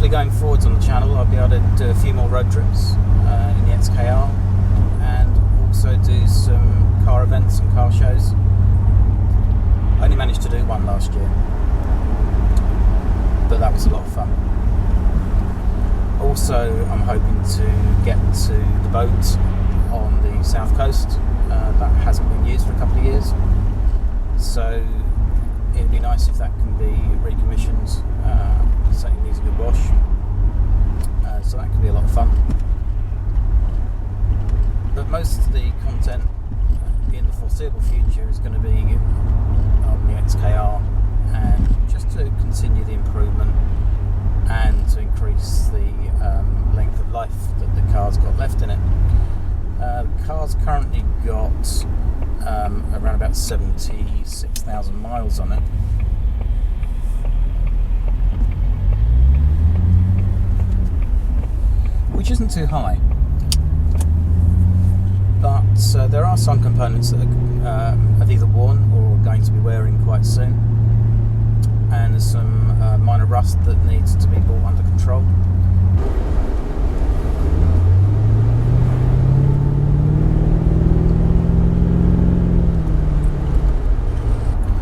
hopefully going forwards on the channel I'll be able to do a few more road trips in the XKR, and also do some car events and car shows. I only managed to do one last year, but that was a lot of fun. Also, I'm hoping to get to the boat on the south coast. That hasn't been used for a couple of years, so it would be nice if that can be recommissioned. Certainly needs a good wash, so that could be a lot of fun. But most of the content in the foreseeable future is going to be on the XKR, and just to continue the improvement and to increase the length of life that the car's got left in it. The car's currently got around about 76,000 miles on it. Which isn't too high, but there are some components that have either worn or are going to be wearing quite soon, and there's some minor rust that needs to be brought under control.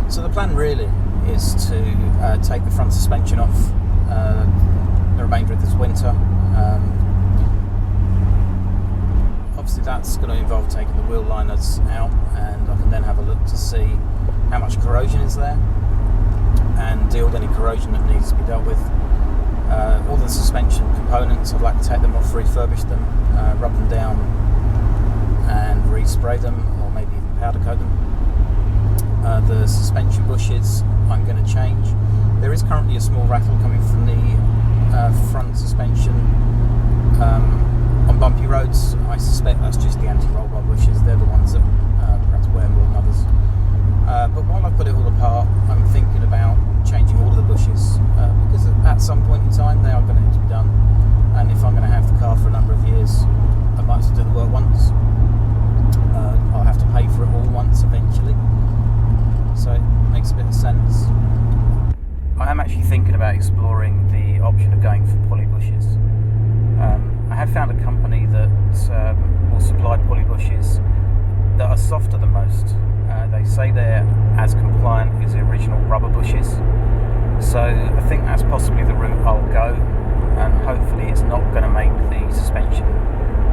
So the plan really is to take the front suspension off the remainder of this winter. Obviously that's going to involve taking the wheel liners out, and I can then have a look to see how much corrosion is there and deal with any corrosion that needs to be dealt with. All the suspension components, I'd like to take them off, refurbish them, rub them down and respray them, or maybe even powder coat them. The suspension bushes I'm going to change. There is currently a small rattle coming from the front suspension on bumpy roads. I suspect that's just the anti-roll bar bushes. They're the ones that perhaps wear more than others. But while I put it all apart, I'm thinking about changing all of the bushes, because at some point in time they are going to need to be done, and if I'm going to have the car for a number of years, I might as well do the work once. I'll have to pay for it all once eventually, so it makes a bit of sense. I am actually thinking about exploring the option of going for Polybushes. I have found a company that will supply Polybushes that are softer than most. They say they're as compliant as the original rubber bushes, so I think that's possibly the route I'll go, and hopefully it's not going to make the suspension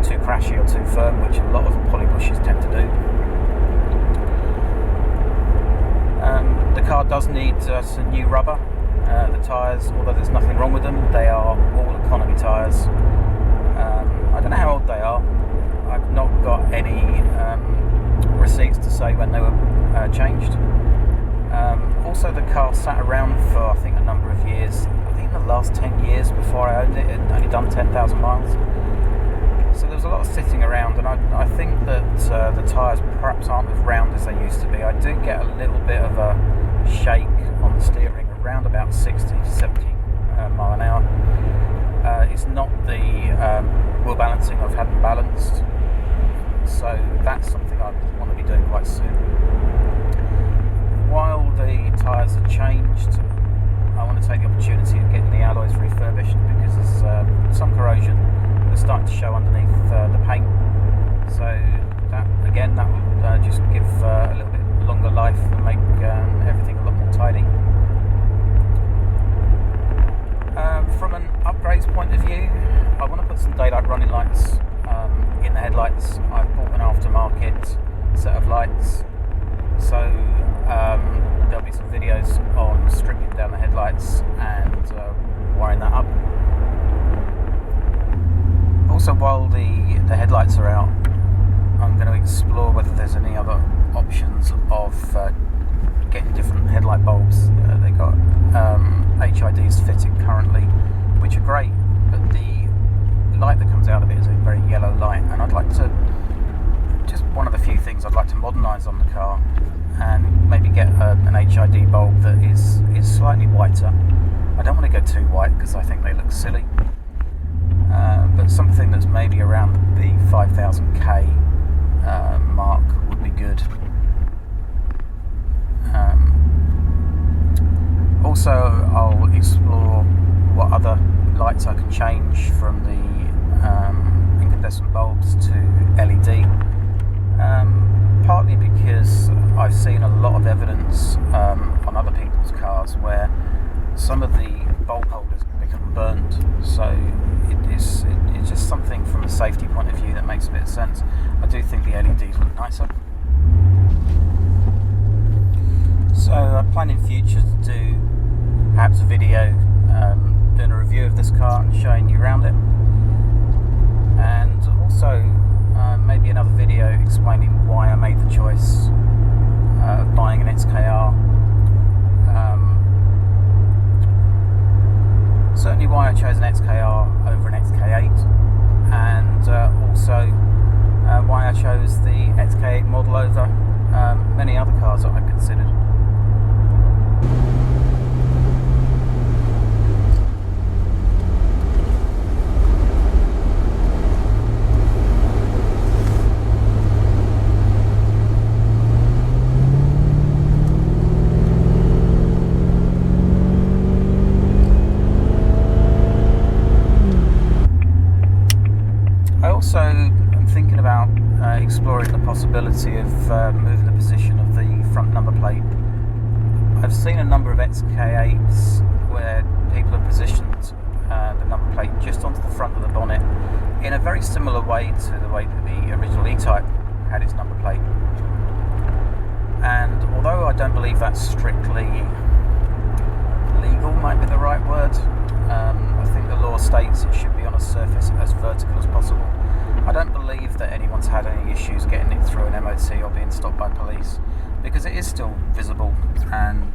too crashy or too firm, which a lot of Polybushes tend to do. The car does need some new rubber. The tyres, although there's nothing wrong with them, they are all economy tyres. I don't know how old they are. I've not got any receipts to say when they were changed. Also, the car sat around for I think a number of years. I think in the last 10 years before I owned it, it had only done 10,000 miles. So there was a lot of sitting around, and I think that the tyres perhaps aren't as round as they used to be. I do get a little bit of a shake on the steering around about 60 to 70 mile an hour. It's not the wheel balancing. I've had them balanced, so that's something I want to be doing quite soon. While the tyres are changed, I want to take the opportunity of getting the alloys refurbished, because there's some corrosion that's starting to show underneath the paint. So that will just give a little bit longer life and make everything a lot more tidy. From an upgrades point of view, I want to put some daylight running lights in the headlights. I've bought an aftermarket set of lights, so there'll be some videos on stripping down the headlights and wiring that up. Also, while the headlights are out, I'm going to explore whether there's any other options of getting different headlight bulbs. They got HIDs fitted currently, which are great, but the light that comes out of it is a very yellow light, and I'd like to, just one of the few things I'd like to modernise on the car, and maybe get an HID bulb that is slightly whiter. I don't want to go too white because I think they look silly, but something that's maybe around the 5000K mark would be good. Also, I'll explore what other lights I can change from the incandescent bulbs to LED, partly because I've seen a lot of evidence on other people's cars where some of the bulb holders become burnt, so it's just something from a safety point of view that makes a bit of sense. I do think the LEDs look nicer. So I plan in future to do perhaps a video doing a review of this car and showing you around it, and also maybe another video explaining why I made the choice of buying an XKR. Certainly why I chose an XKR over an XK8, and also why I chose the XK8 model over many other cars that I've considered. Also, I'm thinking about exploring the possibility of moving the position of the front number plate. I've seen a number of XK8s where people have positioned the number plate just onto the front of the bonnet in a very similar way to the way that the original E-Type had its number plate. And although I don't believe that's strictly legal, might be the right word, I think the law states it should be on a surface as vertical as possible. I don't believe that anyone's had any issues getting it through an MOT or being stopped by police, because it is still visible and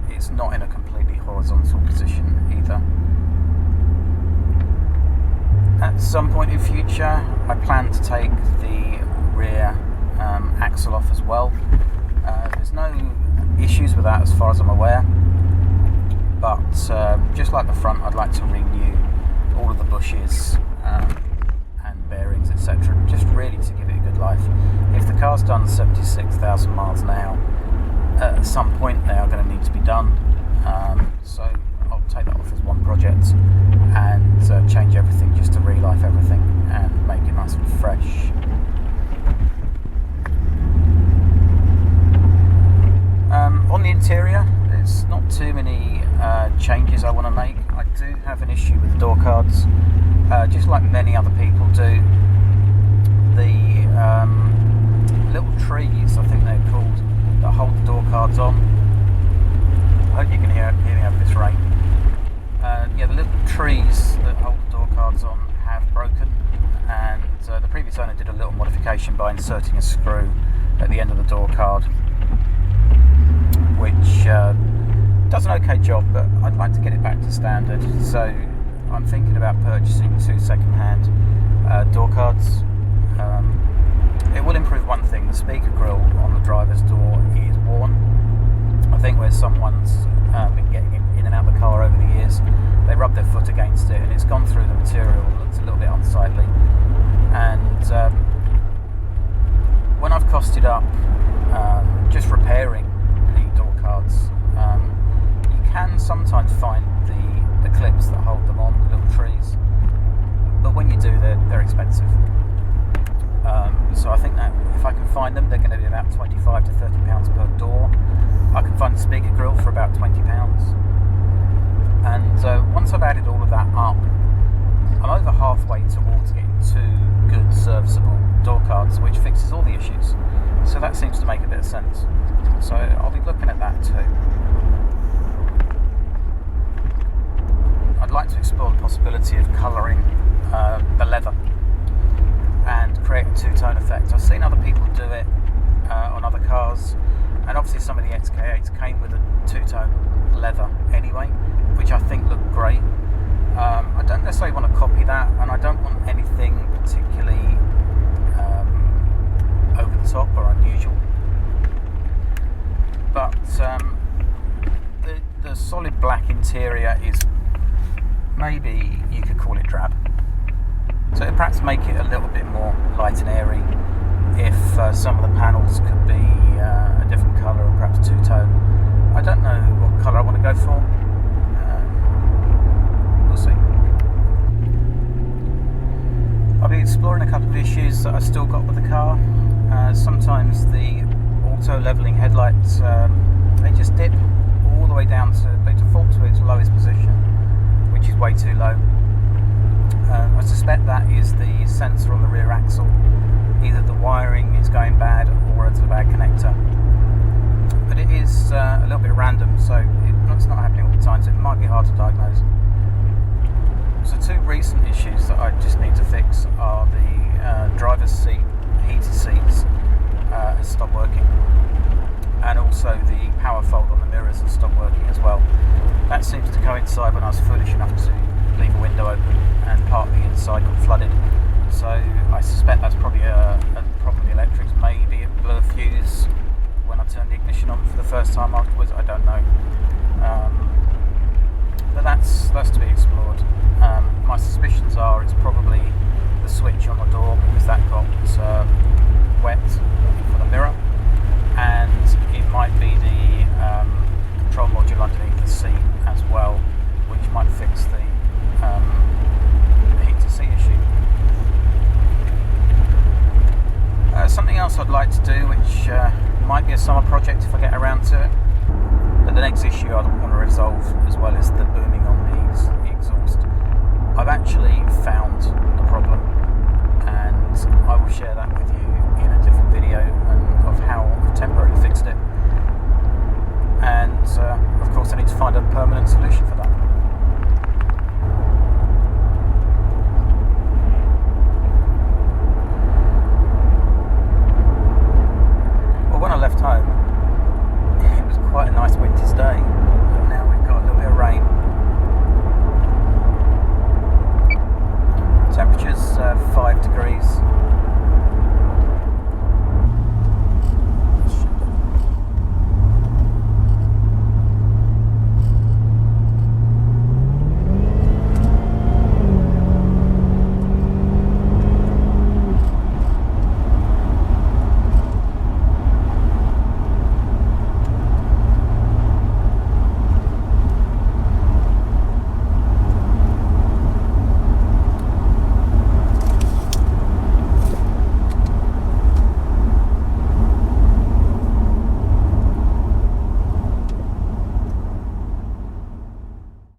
it's not in a completely horizontal position either. At some point in future, I plan to take the rear axle off as well. There's no issues with that as far as I'm aware, but just like the front, I'd like to renew all of the bushes and bearings, etc., just really to give it a good life. If the car's done 76,000 miles now, at some point they are going to need to be done, so I'll take that off as one project and change everything just to relife everything and make it nice and fresh. On the interior, there's not too many changes I want to make. I do have an issue with door cards, just like many other people do. The little trees, I think they're called, that hold the door cards on. I hope you can hear me over this rain. Yeah, the little trees that hold the door cards on have broken, and the previous owner did a little modification by inserting a screw at the end of the door card, which does an okay job, but I'd like to get it back to standard. So I'm thinking about purchasing 2 second-hand door cards. It will improve one thing: the speaker grille on the driver's door is worn. I think where someone's been getting in and out of the car over the years, they rub their foot against it and it's gone through the material, looks a little bit unsightly. And when I've costed up just repairing the door cards, you can sometimes find the clips that hold them on, the little trees, but when you do, they're expensive. So I think that if I can find them, they're going to be about £25 to £30 per door. I can find the speaker grille for about £20. And once I've added all of that up, I'm over halfway towards getting 2 good serviceable door cards, which fixes all the issues. So that seems to make a bit of sense. So I'll be looking at that too. I'd like to explore the possibility of colouring the leather and create a 2-tone effect. I've seen other people do it on other cars, and obviously some of the XK8s came with a 2-tone leather anyway, which I think looked great. I don't necessarily want to copy that, and I don't want anything particularly over the top or unusual, but the solid black interior is, maybe you could call it drab. So perhaps make it a little bit more light and airy. If some of the panels could be a different colour, or perhaps 2-tone. I don't know what colour I want to go for. We'll see. I'll be exploring a couple of issues that I've still got with the car. Sometimes the auto levelling headlights, they just dip all the way down they default to its lowest position, which is way too low. I suspect that is the sensor on the rear axle. Either the wiring is going bad or it's a bad connector. But it is a little bit random, so it's not happening all the time, so it might be hard to diagnose. So two recent issues that I just need to fix are the driver's seat, heated seats has stopped working, and also the power fold on the mirrors has stopped working as well. That seems to coincide when I was foolish enough to leave a window open and part of the inside got flooded. So I suspect that's probably a problem with the electrics. Maybe it blew a fuse when I turned the ignition on for the first time afterwards. I don't know. But that's to be explored. My suspicions are it's probably the switch on the door, because that got wet for the mirror, and it might be the control module underneath the seat as well, which might fix the heated seat issue. Something else I'd like to do, which might be a summer project if I get around to it, but the next issue I want to resolve, as well as the booming on the exhaust. I've actually found the problem